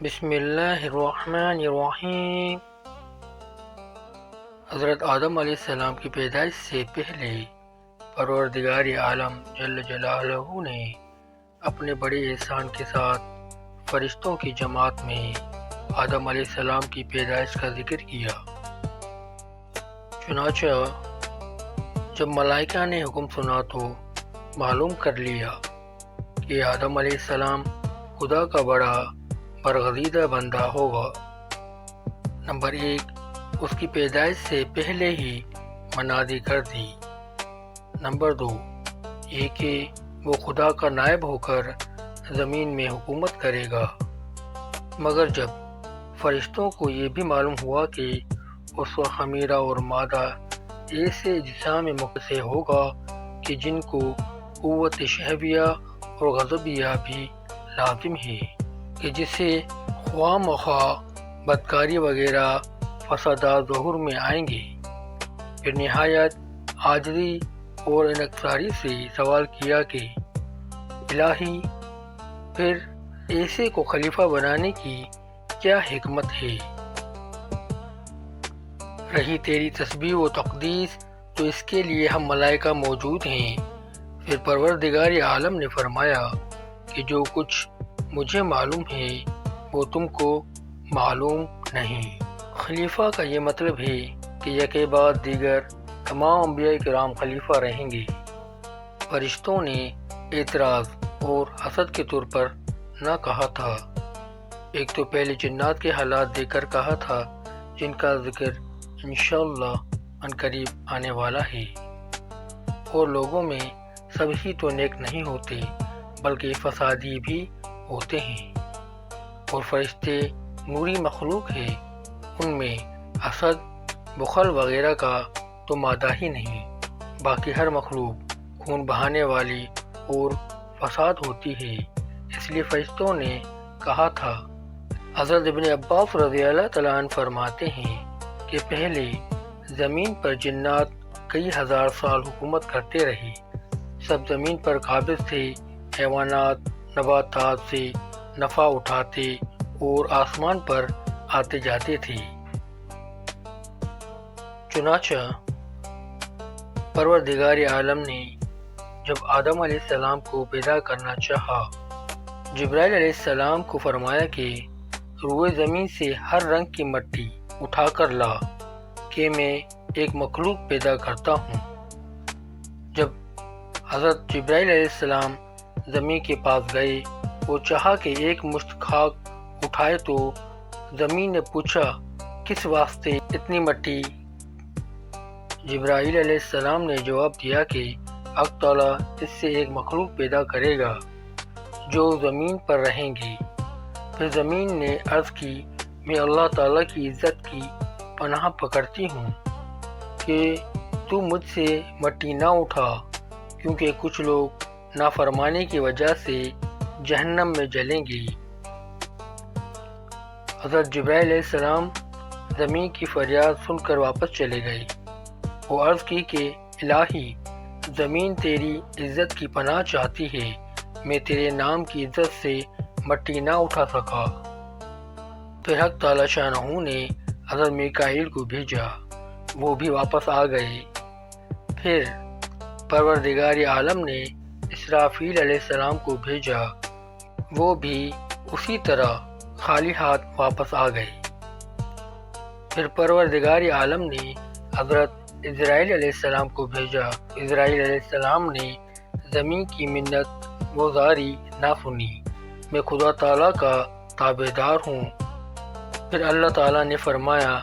بسم اللہ الرحمن الرحیم۔ حضرت آدم علیہ السلام کی پیدائش سے پہلے پروردگار عالم جل جلالہ نے اپنے بڑے احسان کے ساتھ فرشتوں کی جماعت میں آدم علیہ السلام کی پیدائش کا ذکر کیا۔ چنانچہ جب ملائکہ نے حکم سنا تو معلوم کر لیا کہ آدم علیہ السلام خدا کا بڑا برگزیدہ بندہ ہوگا۔ نمبر 1، اس کی پیدائش سے پہلے ہی منادی کر دی۔ نمبر 2، یہ کہ وہ خدا کا نائب ہو کر زمین میں حکومت کرے گا۔ مگر جب فرشتوں کو یہ بھی معلوم ہوا کہ اس وقت خمیرہ اور مادہ ایسے اجسام سے ہوگا کہ جن کو قوت شہویہ اور غضبیہ بھی لازم ہے، کہ جسے خواہ مخواہ بدکاری وغیرہ فسادات ظہور میں آئیں گے۔ پھر نہایت عاجزی اور انکساری سے سوال کیا کہ الہی، پھر ایسے کو خلیفہ بنانے کی کیا حکمت ہے؟ رہی تیری تسبیح و تقدیس تو اس کے لیے ہم ملائکہ موجود ہیں۔ پھر پروردگار عالم نے فرمایا کہ جو کچھ مجھے معلوم ہے وہ تم کو معلوم نہیں۔ خلیفہ کا یہ مطلب ہے کہ یکے بعد دیگر تمام انبیاء کرام خلیفہ رہیں گے۔ فرشتوں نے اعتراض اور حسد کے طور پر نہ کہا تھا۔ ایک تو پہلے جنات کے حالات دیکھ کر کہا تھا جن کا ذکر انشاءاللہ عنقریب آنے والا ہے، اور لوگوں میں سب ہی تو نیک نہیں ہوتے بلکہ فسادی بھی ہوتے ہیں، اور فرشتے نوری مخلوق ہے، ان میں حسد، بخل وغیرہ کا تو مادہ ہی نہیں۔ باقی ہر مخلوق خون بہانے والی اور فساد ہوتی ہے، اس لیے فرشتوں نے کہا تھا۔ حضرت ابن عباس رضی اللہ تعالیٰ عنہ فرماتے ہیں کہ پہلے زمین پر جنات کئی ہزار سال حکومت کرتے رہے، سب زمین پر قابض تھے، حیوانات نباتات سے نفع اٹھاتے اور آسمان پر آتے جاتے تھے۔ چنانچہ پروردگار عالم نے جب آدم علیہ السلام کو پیدا کرنا چاہا، جبرائیل علیہ السلام کو فرمایا کہ روئے زمین سے ہر رنگ کی مٹی اٹھا کر لا کہ میں ایک مخلوق پیدا کرتا ہوں۔ جب حضرت جبرائیل علیہ السلام زمین کے پاس گئے وہ چاہا کہ ایک مشت خاک اٹھائے تو زمین نے پوچھا کس واسطے اتنی مٹی؟ جبرائیل علیہ السلام نے جواب دیا کہ حق تعالیٰ اس سے ایک مخلوق پیدا کرے گا جو زمین پر رہیں گی۔ پھر زمین نے عرض کی میں اللہ تعالیٰ کی عزت کی پناہ پکڑتی ہوں کہ تو مجھ سے مٹی نہ اٹھا، کیونکہ کچھ لوگ نافرمانی کی وجہ سے جہنم میں جلیں گے۔ حضرت جبرائیل علیہ السلام زمین کی فریاد سن کر واپس چلے گئے۔ وہ عرض کی کہ الہی، زمین تیری عزت کی پناہ چاہتی ہے، میں تیرے نام کی عزت سے مٹی نہ اٹھا سکا۔ پھر حق تعالی شانہ نے حضرت میکائیل کو بھیجا، وہ بھی واپس آ گئے۔ پھر پروردگار عالم نے اسرافیل علیہ السلام کو بھیجا، وہ بھی اسی طرح خالی ہاتھ واپس آ گئے۔ پھر پروردگار عالم نے حضرت اسرائیل علیہ السلام کو بھیجا، اسرائیل علیہ السلام نے زمین کی منت گزاری نہ سنی، میں خدا تعالیٰ کا تابعدار ہوں۔ پھر اللہ تعالیٰ نے فرمایا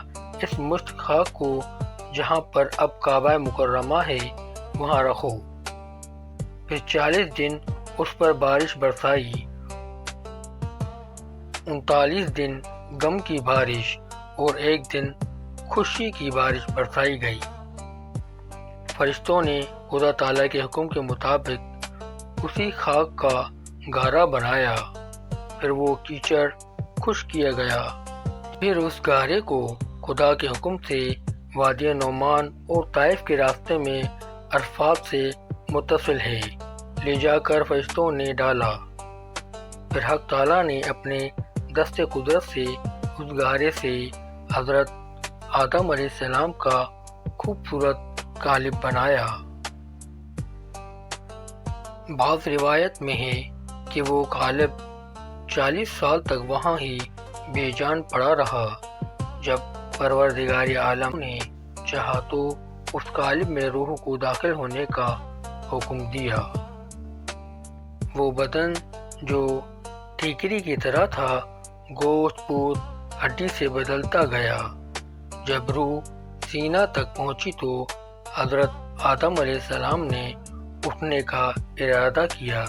اس مشت خاک کو جہاں پر اب کعبہ مکرمہ ہے وہاں رکھو۔ پھر 40 دن اس پر بارش برسائی، 39 دن غم کی بارش اور 1 دن خوشی کی بارش برسائی گئی۔ فرشتوں نے خدا تعالیٰ کے حکم کے مطابق اسی خاک کا گارا بنایا، پھر وہ کیچڑ خشک کیا گیا۔ پھر اس گارے کو خدا کے حکم سے وادی نعمان اور طائف کے راستے میں عرفات سے متصل ہے لے جا کر فرشتوں نے ڈالا۔ پھر حق تعالیٰ نے اپنے دست قدرت سے اس گارے سے حضرت آدم علیہ السلام کا خوبصورت قالب بنایا۔ بعض روایت میں ہے کہ وہ قالب 40 سال تک وہاں ہی بے جان پڑا رہا۔ جب پروردگار عالم نے چاہا تو اس قالب میں روح کو داخل ہونے کا حکم دیا۔ وہ بدن جو ٹھیکری کی طرح تھا گوشت پوست ہڈی سے بدلتا گیا۔ جب روح سینہ تک پہنچی تو حضرت آدم علیہ السلام نے اٹھنے کا ارادہ کیا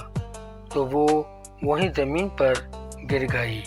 تو وہ وہیں زمین پر گر گئی۔